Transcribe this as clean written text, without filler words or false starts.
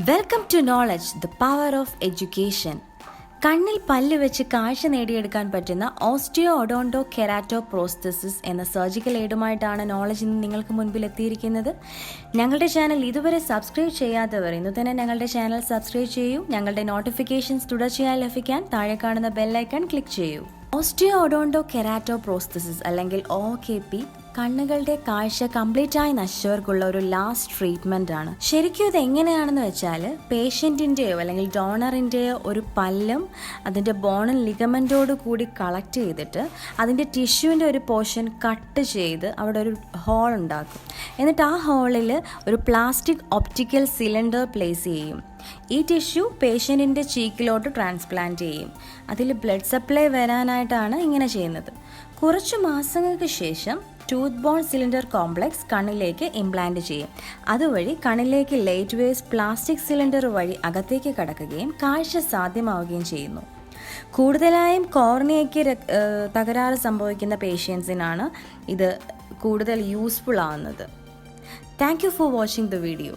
Welcome to knowledge the power of education. കണ്ണിൽ പല്ല് വെച്ച് കാഴ്ച നേടിയെടുക്കാൻ പറ്റുന്ന ഓസ്റ്റിയോ-ഒഡോന്റോ-കെരാറ്റോപ്രോസ്തെസിസ് എന്ന സർജിക്കൽ എയ്ഡുമായിട്ടാണ് നോളജ് ഇന്ന് നിങ്ങൾക്ക് മുൻപിൽ എത്തിയിരിക്കുന്നത്. ഞങ്ങളുടെ ചാനൽ ഇതുവരെ സബ്സ്ക്രൈബ് ചെയ്യാത്തവർ ഇന്ന് തന്നെ ഞങ്ങളുടെ ചാനൽ സബ്സ്ക്രൈബ് ചെയ്യൂ. ഞങ്ങളുടെ നോട്ടിഫിക്കേഷൻസ് തുടർച്ചയായി ലഭിക്കാൻ താഴെ കാണുന്ന ബെല്ലൈക്കൺ ക്ലിക്ക് ചെയ്യൂ. ഓസ്റ്റിയോ-ഒഡോന്റോ-കെരാറ്റോപ്രോസ്തെസിസ് അല്ലെങ്കിൽ OOKP കണ്ണുകളുടെ കാഴ്ച കംപ്ലീറ്റായി നശിച്ചവർക്കുള്ള ഒരു ലാസ്റ്റ് ട്രീറ്റ്മെന്റ് ആണ്. ശരിക്കും ഇത് എങ്ങനെയാണെന്ന് വെച്ചാൽ പേഷ്യൻറ്റിൻ്റെയോ അല്ലെങ്കിൽ ഡോണറിൻ്റെയോ ഒരു പല്ലും അതിൻ്റെ ബോണും ലിഗമെൻറ്റോട് കൂടി കളക്ട് ചെയ്തിട്ട് അതിൻ്റെ ടിഷ്യൂവിൻ്റെ ഒരു പോർഷൻ കട്ട് ചെയ്ത് അവിടെ ഒരു ഹോൾ ഉണ്ടാക്കും. എന്നിട്ട് ആ ഹോളിൽ ഒരു പ്ലാസ്റ്റിക് ഒപ്റ്റിക്കൽ സിലിണ്ടർ പ്ലേസ് ചെയ്യും. ഈ ടിഷ്യൂ പേഷ്യൻറ്റിൻ്റെ ചീക്കിലോട്ട് ട്രാൻസ്പ്ലാന്റ് ചെയ്യും. അതിൽ ബ്ലഡ് സപ്ലൈ വരാനായിട്ടാണ് ഇങ്ങനെ ചെയ്യുന്നത്. കുറച്ച് മാസങ്ങൾക്ക് ശേഷം ടൂത്ത് ബോൺ സിലിണ്ടർ കോംപ്ലക്സ് കണ്ണിലേക്ക് ഇംപ്ലാന്റ് ചെയ്യും. അതുവഴി കണ്ണിലേക്ക് ലൈറ്റ് വേവ്സ് പ്ലാസ്റ്റിക് സിലിണ്ടർ വഴി അകത്തേക്ക് കടക്കുകയും കാഴ്ച സാധ്യമാവുകയും ചെയ്യുന്നു. കൂടുതലായും കോർണിയയ്ക്ക് തകരാറ് സംഭവിക്കുന്ന പേഷ്യൻസിനാണ് ഇത് കൂടുതൽ യൂസ്ഫുൾ ആവുന്നത്. Thank you for watching the video.